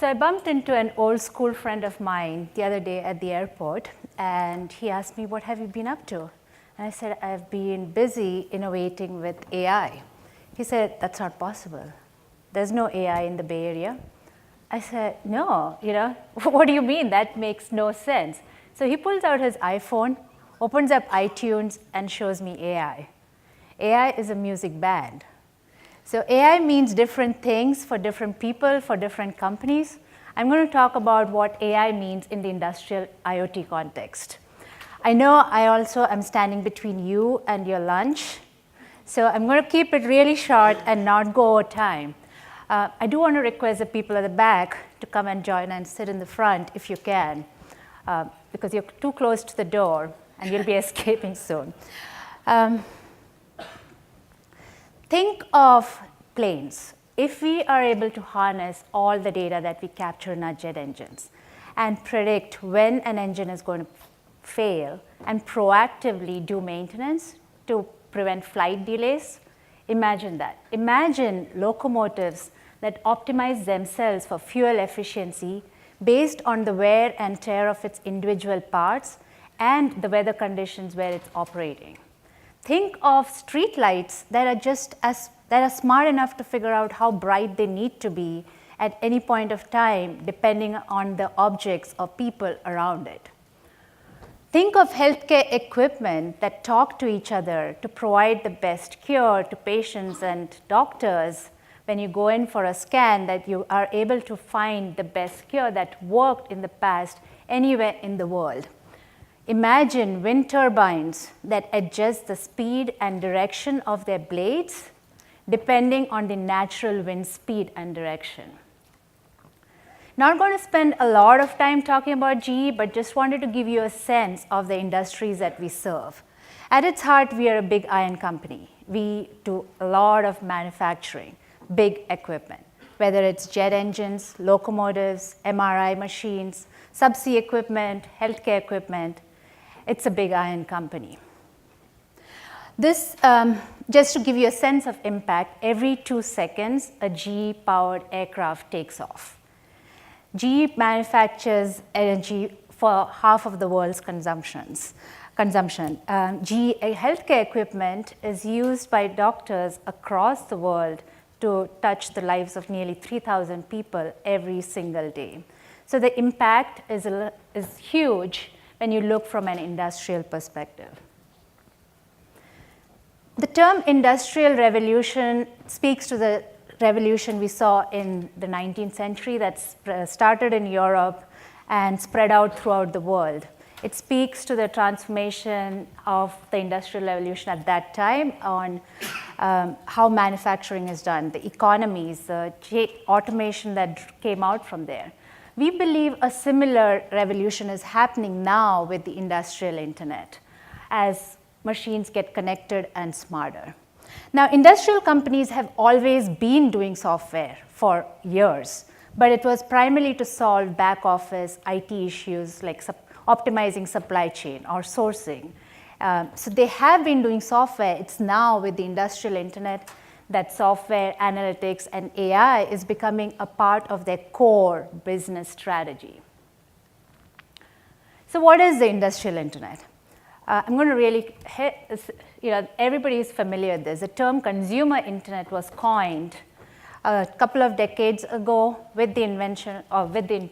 So I bumped into an old school friend of mine the other day at the airport, and he asked me, what have you been up to? And I said, I've been busy innovating with AI. He said, that's not possible. There's no AI in the Bay Area. I said, no, what do you mean? That makes no sense. So he pulls out his iPhone, opens up iTunes, and shows me AI. AI is a music band. So AI means different things for different people, for different companies. I'm going to talk about what AI means in the industrial IoT context. I know I also am standing between you and your lunch, so I'm going to keep it really short and not go over time. I do want to request the people at the back to come and join and sit in the front if you can, because you're too close to the door and you'll be escaping soon. Think of planes. If we are able to harness all the data that we capture in our jet engines and predict when an engine is going to fail and proactively do maintenance to prevent flight delays, imagine that. Imagine locomotives that optimize themselves for fuel efficiency based on the wear and tear of its individual parts and the weather conditions where it's operating. Think of street lights that are smart enough to figure out how bright they need to be at any point of time, depending on the objects or people around it. Think of healthcare equipment that talk to each other to provide the best cure to patients and doctors. When you go in for a scan, that you are able to find the best cure that worked in the past anywhere in the world. Imagine wind turbines that adjust the speed and direction of their blades depending on the natural wind speed and direction. Not going to spend a lot of time talking about GE, but just wanted to give you a sense of the industries that we serve. At its heart, we are a big iron company. We do a lot of manufacturing, big equipment, whether it's jet engines, locomotives, MRI machines, subsea equipment, healthcare equipment. It's a big iron company. This, just to give you a sense of impact, every 2 seconds, a GE-powered aircraft takes off. GE manufactures energy for half of the world's consumption. GE healthcare equipment is used by doctors across the world to touch the lives of nearly 3,000 people every single day. So the impact is huge when you look from an industrial perspective. The term industrial revolution speaks to the revolution we saw in the 19th century that started in Europe and spread out throughout the world. It speaks to the transformation of the industrial revolution at that time on how manufacturing is done, the economies, the automation that came out from there. We believe a similar revolution is happening now with the industrial internet as machines get connected and smarter. Now, industrial companies have always been doing software for years, but it was primarily to solve back office IT issues like optimizing supply chain or sourcing. So they have been doing software. It's now with the industrial internet that software, analytics, and AI is becoming a part of their core business strategy. So what is the industrial internet? I'm going to really everybody is familiar with this. The term consumer internet was coined a couple of decades ago with the invention or with the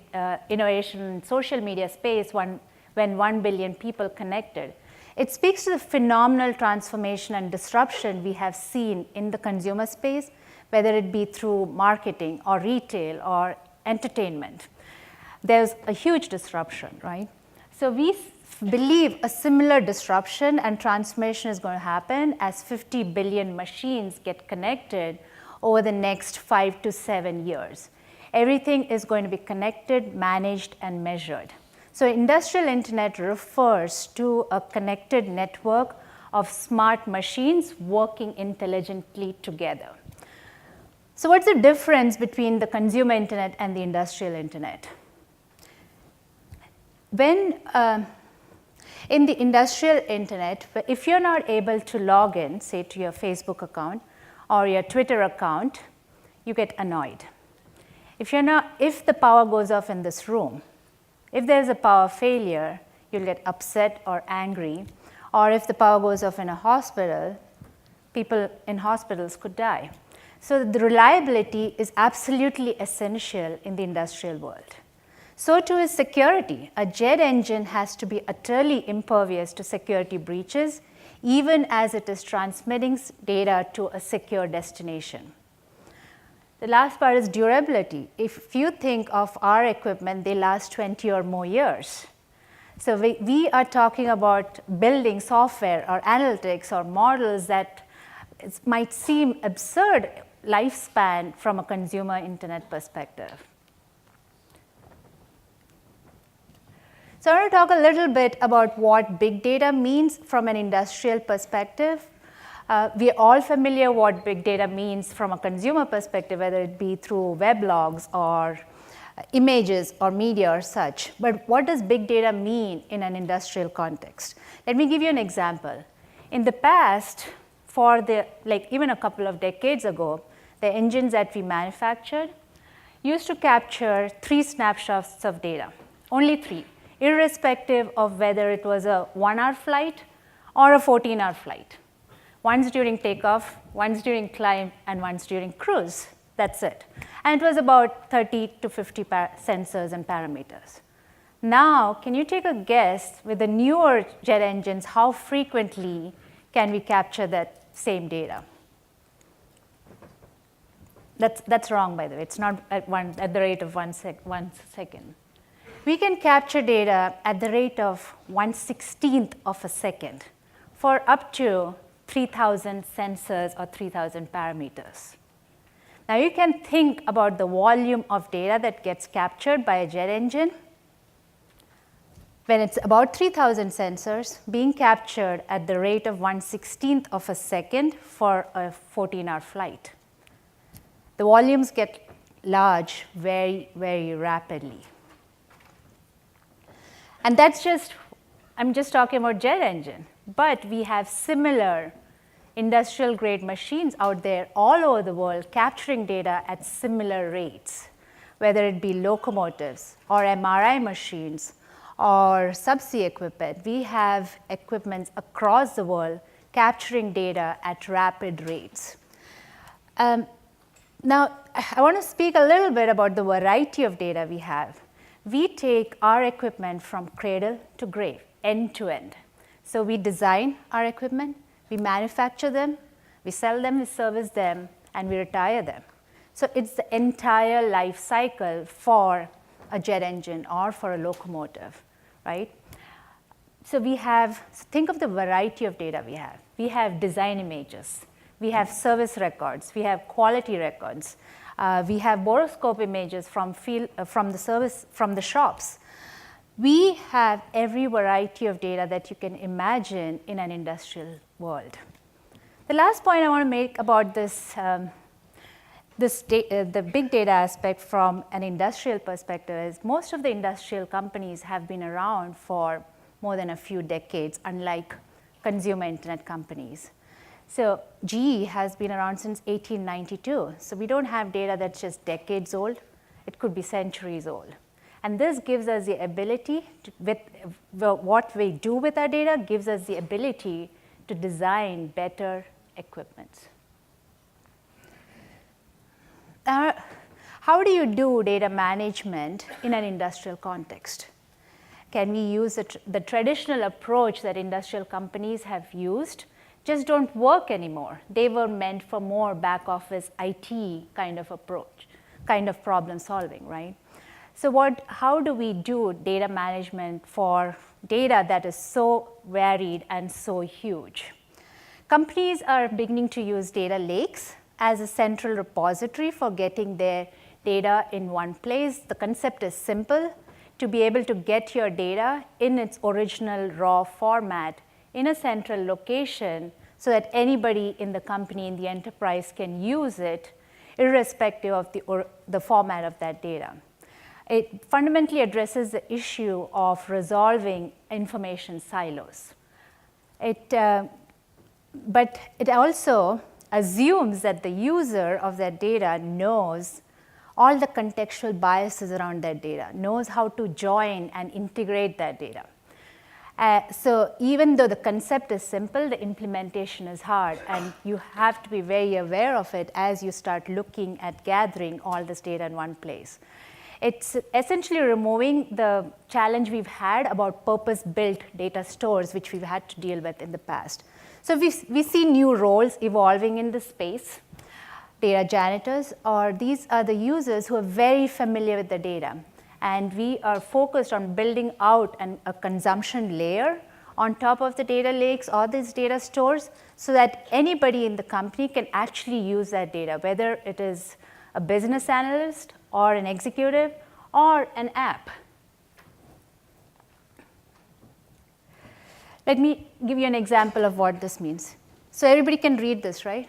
innovation in social media space when 1 billion people connected. It speaks to the phenomenal transformation and disruption we have seen in the consumer space, whether it be through marketing or retail or entertainment. There's a huge disruption, right? So we believe a similar disruption and transformation is going to happen as 50 billion machines get connected over the next 5 to 7 years. Everything is going to be connected, managed, and measured. So industrial internet refers to a connected network of smart machines working intelligently together. So what's the difference between the consumer internet and the industrial internet? When in the industrial internet, if you're not able to log in, say to your Facebook account or your Twitter account, you get annoyed. If the power goes off in this room, if there's a power failure, you'll get upset or angry. Or if the power goes off in a hospital, people in hospitals could die. So the reliability is absolutely essential in the industrial world. So too is security. A jet engine has to be utterly impervious to security breaches, even as it is transmitting data to a secure destination. The last part is durability. If you think of our equipment, they last 20 or more years. So we are talking about building software or analytics or models that might seem absurd lifespan from a consumer internet perspective. So I want to talk a little bit about what big data means from an industrial perspective. We are all familiar what big data means from a consumer perspective, whether it be through weblogs or images or media or such. But what does big data mean in an industrial context? Let me give you an example. In the past, even a couple of decades ago, the engines that we manufactured used to capture 3 snapshots of data, only 3, irrespective of whether it was a 1-hour flight or a 14-hour flight. Once during takeoff, once during climb, and once during cruise. That's it. And it was about 30 to 50 sensors and parameters. Now, can you take a guess with the newer jet engines, how frequently can we capture that same data? That's wrong, by the way. It's not at the rate of 1 second. We can capture data at the rate of 1/16th of a second for up to 3,000 sensors or 3,000 parameters. Now you can think about the volume of data that gets captured by a jet engine when it's about 3,000 sensors being captured at the rate of 1/16th of a second for a 14-hour flight. The volumes get large very, very rapidly. And I'm just talking about jet engine, but we have similar industrial grade machines out there all over the world capturing data at similar rates, whether it be locomotives or MRI machines or subsea equipment. We have equipments across the world capturing data at rapid rates. Now, I want to speak a little bit about the variety of data we have. We take our equipment from cradle to grave, end to end. So we design our equipment, we manufacture them, we sell them, we service them, and we retire them. So it's the entire life cycle for a jet engine or for a locomotive, right? So think of the variety of data we have. We have design images, we have service records, we have quality records, we have boroscope images from the shops. We have every variety of data that you can imagine in an industrial world. The last point I want to make about the big data aspect from an industrial perspective is most of the industrial companies have been around for more than a few decades, unlike consumer internet companies. So GE has been around since 1892. So we don't have data that's just decades old. It could be centuries old. And this gives us the ability, what we do with our data gives us the ability to design better equipment. How do you do data management in an industrial context? Can we use the traditional approach that industrial companies have used? Just don't work anymore. They were meant for more back office IT kind of approach, kind of problem solving, right? So how do we do data management for data that is so varied and so huge? Companies are beginning to use data lakes as a central repository for getting their data in one place. The concept is simple: to be able to get your data in its original raw format in a central location so that anybody in the company, in the enterprise, can use it irrespective of the format of that data. It fundamentally addresses the issue of resolving information silos. But it also assumes that the user of that data knows all the contextual biases around that data, knows how to join and integrate that data. So even though the concept is simple, the implementation is hard, and you have to be very aware of it as you start looking at gathering all this data in one place. It's essentially removing the challenge we've had about purpose-built data stores, which we've had to deal with in the past. So we see new roles evolving in this space. Data janitors, or these are the users who are very familiar with the data. And we are focused on building out a consumption layer on top of the data lakes or these data stores so that anybody in the company can actually use that data, whether it is a business analyst or an executive or an app. Let me give you an example of what this means. So everybody can read this, right?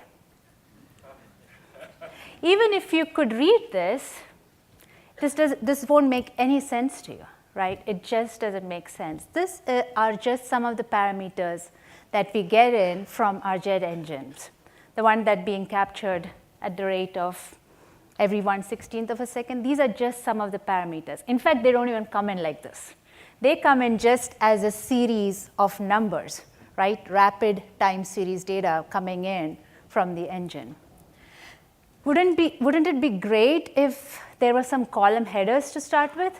Even if you could read this, this won't make any sense to you, right? It just doesn't make sense. This are just some of the parameters that we get in from our jet engines, the one that being captured at the rate of every 1/16th of a second. These are just some of the parameters. In fact, they don't even come in like this. They come in just as a series of numbers, right? Rapid time series data coming in from the engine. Wouldn't it be great if there were some column headers to start with,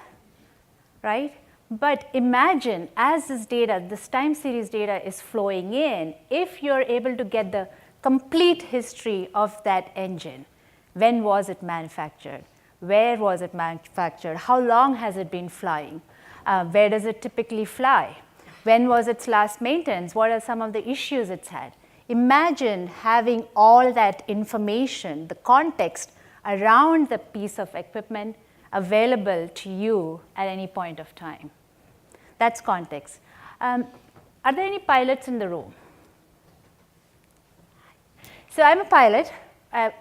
right? But imagine as this data, this time series data is flowing in, if you're able to get the complete history of that engine. When was it manufactured? Where was it manufactured? How long has it been flying? Where does it typically fly? When was its last maintenance? What are some of the issues it's had? Imagine having all that information, the context around the piece of equipment available to you at any point of time. That's context. Are there any pilots in the room? So I'm a pilot.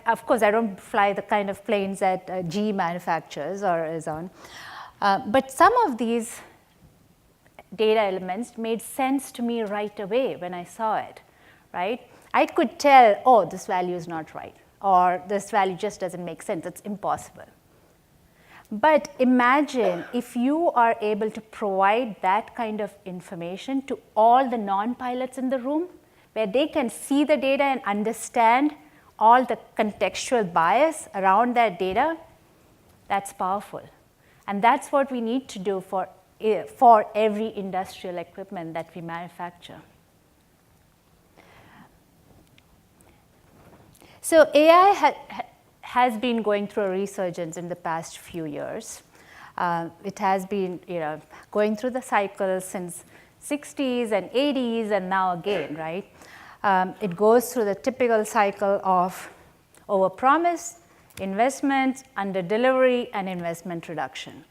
Of course, I don't fly the kind of planes that GE manufactures or is on. But some of these data elements made sense to me right away when I saw it, right? I could tell, oh, this value is not right, or this value just doesn't make sense, it's impossible. But imagine if you are able to provide that kind of information to all the non-pilots in the room, where they can see the data and understand all the contextual bias around that data. That's powerful. And that's what we need to do for every industrial equipment that we manufacture. So AI has been going through a resurgence in the past few years. It has been going through the cycle since 60s and 80s and now again, right? It goes through the typical cycle of overpromise, investment, under-delivery, and investment reduction.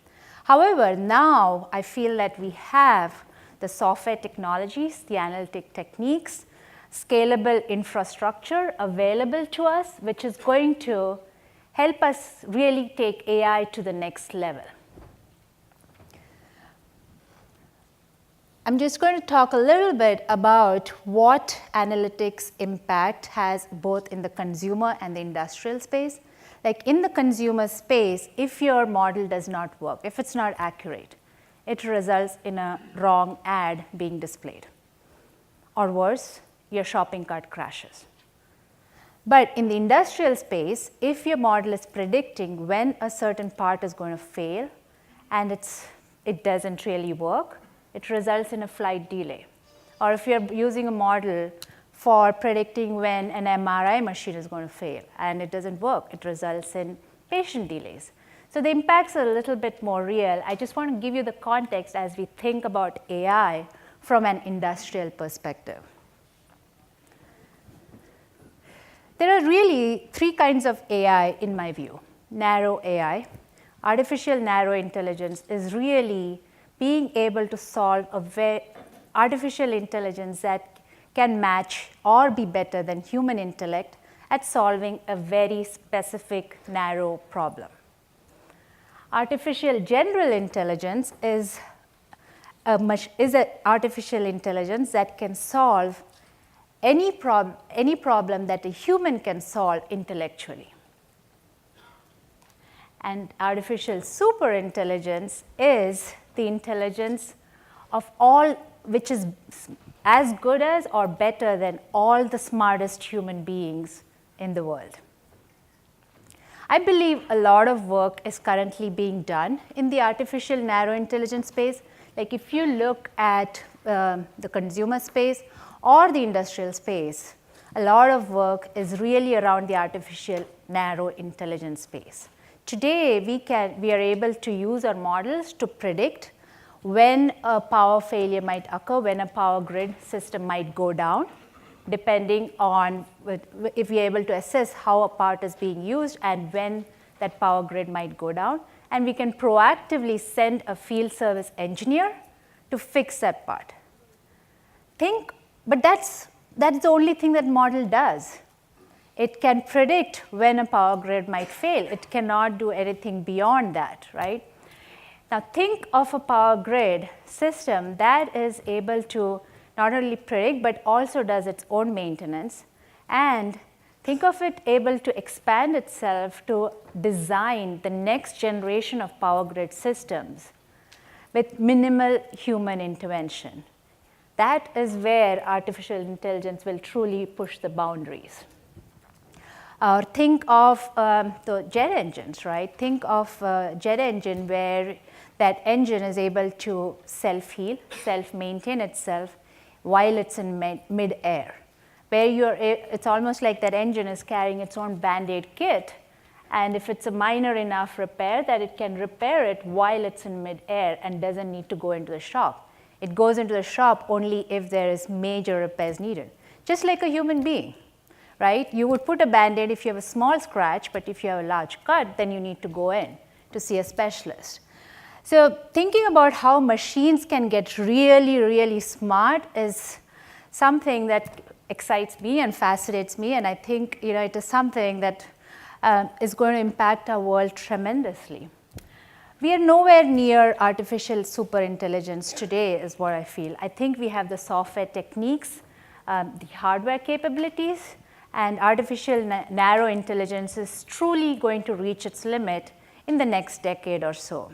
However, now I feel that we have the software technologies, the analytic techniques, scalable infrastructure available to us, which is going to help us really take AI to the next level. I'm just going to talk a little bit about what analytics impact has both in the consumer and the industrial space. Like in the consumer space, if your model does not work, if it's not accurate, it results in a wrong ad being displayed. Or worse, your shopping cart crashes. But in the industrial space, if your model is predicting when a certain part is going to fail and it doesn't really work, it results in a flight delay. Or if you're using a model for predicting when an MRI machine is going to fail and it doesn't work, it results in patient delays. So the impacts are a little bit more real. I just want to give you the context as we think about AI from an industrial perspective. There are really three kinds of AI in my view. Narrow AI. Artificial narrow intelligence is really being able to solve artificial intelligence that can match or be better than human intellect at solving a very specific narrow problem. Artificial general intelligence is an artificial intelligence that can solve any problem that a human can solve intellectually. And artificial superintelligence is the intelligence of all, which is as good as or better than all the smartest human beings in the world. I believe a lot of work is currently being done in the artificial narrow intelligence space. Like if you look at the consumer space or the industrial space, a lot of work is really around the artificial narrow intelligence space. Today, we are able to use our models to predict when a power failure might occur, when a power grid system might go down, depending on if we are able to assess how a part is being used and when that power grid might go down. And we can proactively send a field service engineer to fix that part. But that's the only thing that model does. It can predict when a power grid might fail. It cannot do anything beyond that, right? Now think of a power grid system that is able to not only predict but also does its own maintenance, and think of it able to expand itself to design the next generation of power grid systems with minimal human intervention. That is where artificial intelligence will truly push the boundaries. Or think of the jet engines, right? Think of a jet engine where that engine is able to self-heal, self-maintain itself while it's in mid-air. Where it's almost like that engine is carrying its own Band-Aid kit, and if it's a minor enough repair that it can repair it while it's in mid-air and doesn't need to go into the shop. It goes into the shop only if there is major repairs needed, just like a human being. Right? You would put a Band-Aid if you have a small scratch, but if you have a large cut, then you need to go in to see a specialist. So thinking about how machines can get really, really smart is something that excites me and fascinates me, and I think it is something that is going to impact our world tremendously. We are nowhere near artificial superintelligence today is what I feel. I think we have the software techniques, the hardware capabilities, and artificial narrow intelligence is truly going to reach its limit in the next decade or so.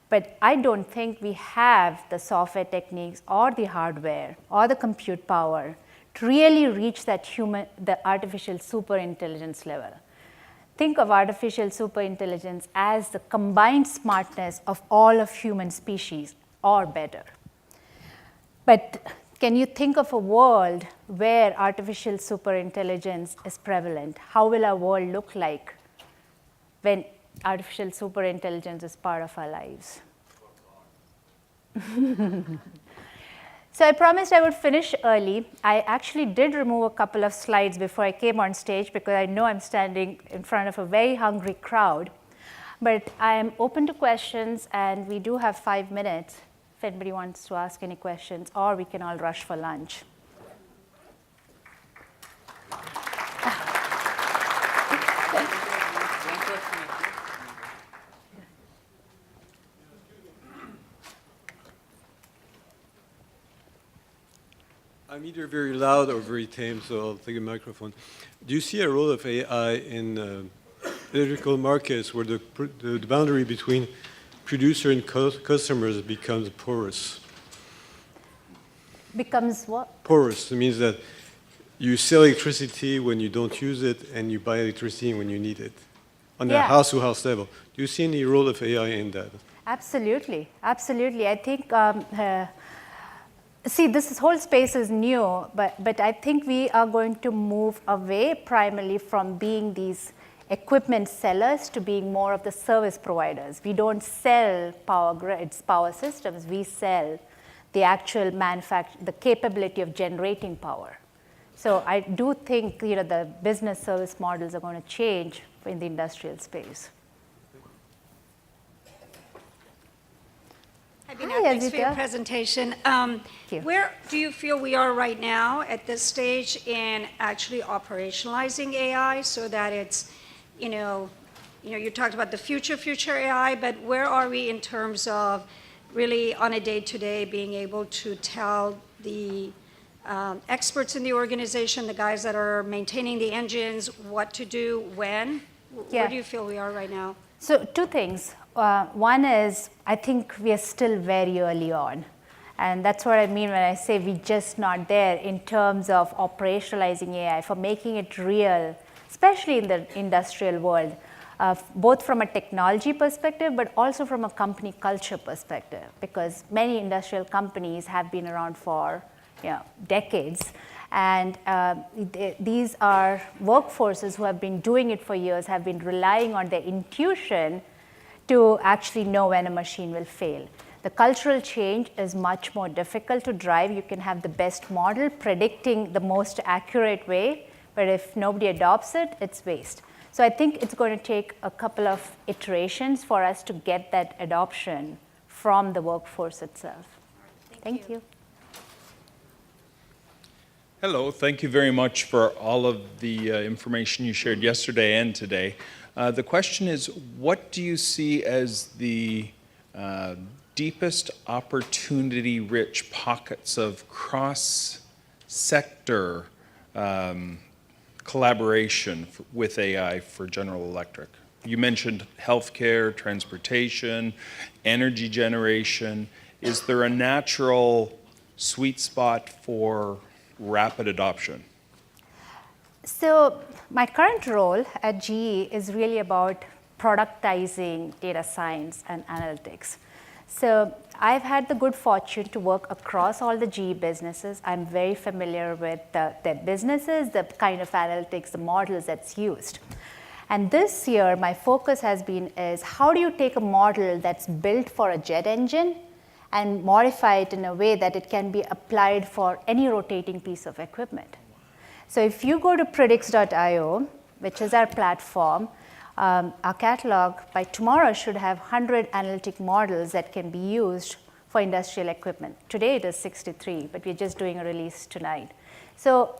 But I don't think we have the software techniques or the hardware or the compute power to really reach the artificial superintelligence level. Think of artificial superintelligence as the combined smartness of all of human species or better. But can you think of a world where artificial superintelligence is prevalent? How will our world look like when artificial superintelligence is part of our lives? So I promised I would finish early. I actually did remove a couple of slides before I came on stage because I know I'm standing in front of a very hungry crowd. But I am open to questions, and we do have 5 minutes if anybody wants to ask any questions, or we can all rush for lunch. I'm either very loud or very tame, so I'll take a microphone. Do you see a role of AI in electrical markets where the boundary between producer and customers becomes porous? Becomes what? Porous. It means that you sell electricity when you don't use it, and you buy electricity when you need it, on a house-to-house level. Do you see any role of AI in that? Absolutely, absolutely. I think, see, this whole space is new, but I think we are going to move away primarily from being these equipment sellers to being more of the service providers. We don't sell power grids, power systems. We sell the actual the capability of generating power. So I do think the business service models are going to change in the industrial space. Hi, Beena. Thanks for your presentation. Where do you feel we are right now at this stage in actually operationalizing AI so that it's, you talked about the future AI, but where are we in terms of really on a day-to-day being able to tell the experts in the organization, the guys that are maintaining the engines, what to do, when? Where do you feel we are right now? So two things. One is, I think we are still very early on. And that's what I mean when I say we're just not there in terms of operationalizing AI, for making it real, especially in the industrial world, both from a technology perspective, but also from a company culture perspective, because many industrial companies have been around for decades. And these are workforces who have been doing it for years, have been relying on their intuition to actually know when a machine will fail. The cultural change is much more difficult to drive. You can have the best model predicting the most accurate way, but if nobody adopts it, it's waste. So I think it's going to take a couple of iterations for us to get that adoption from the workforce itself. Thank you. Hello, thank you very much for all of the information you shared yesterday and today. The question is, what do you see as the deepest opportunity-rich pockets of cross-sector collaboration with AI for General Electric? You mentioned healthcare, transportation, energy generation. Is there a natural sweet spot for rapid adoption? So my current role at GE is really about productizing data science and analytics. So I've had the good fortune to work across all the GE businesses. I'm very familiar with their businesses, the kind of analytics, the models that's used. And this year, my focus has been is how do you take a model that's built for a jet engine and modify it in a way that it can be applied for any rotating piece of equipment. So if you go to predix.io, which is our platform, our catalog by tomorrow should have 100 analytic models that can be used for industrial equipment. Today it is 63, but we're just doing a release tonight. So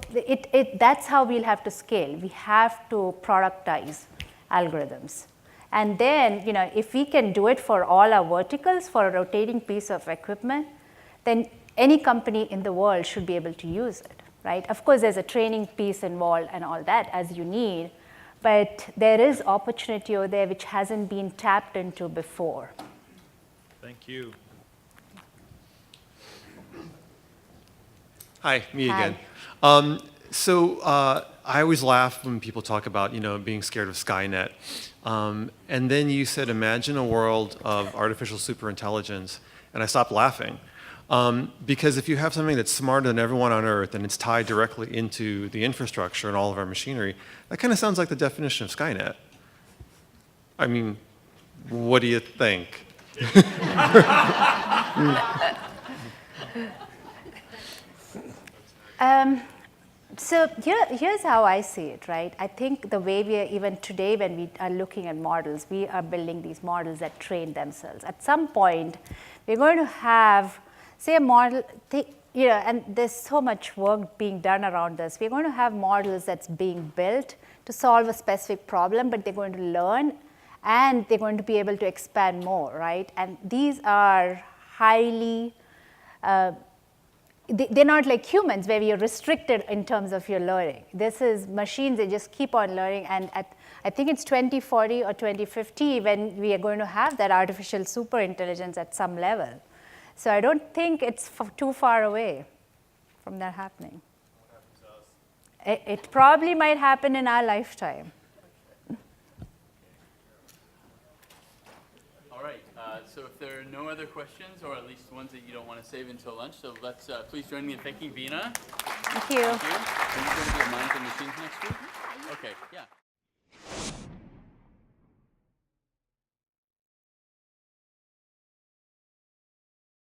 that's how we'll have to scale. We have to productize algorithms. And then, if we can do it for all our verticals for a rotating piece of equipment, then any company in the world should be able to use it, right? Of course, there's a training piece involved and all that as you need, but there is opportunity over there which hasn't been tapped into before. Thank you. Hi, me Hi. again. So I always laugh when people talk about, being scared of Skynet. And then you said, imagine a world of artificial superintelligence, and I stopped laughing. Because if you have something that's smarter than everyone on Earth and it's tied directly into the infrastructure and all of our machinery, that kind of sounds like the definition of Skynet. I mean, what do you think? So here's how I see it, right? I think the way we are, even today when we are looking at models, we are building these models that train themselves. At some point, we're going to have, say, a model, and there's so much work being done around this. We're going to have models that's being built to solve a specific problem, but they're going to learn, and they're going to be able to expand more, right? And these are highly, they're not like humans where you're restricted in terms of your learning. This is machines, they just keep on learning, and I think it's 2040 or 2050 when we are going to have that artificial superintelligence at some level. So I don't think it's too far away from that happening. What happens to us? It probably might happen in our lifetime. All right, so if there are no other questions, or at least ones that you don't want to save until lunch, so let's please join me in thanking Beena. Thank you. Thank you. Are you going to be at Minds and Machines next week? Okay, yeah.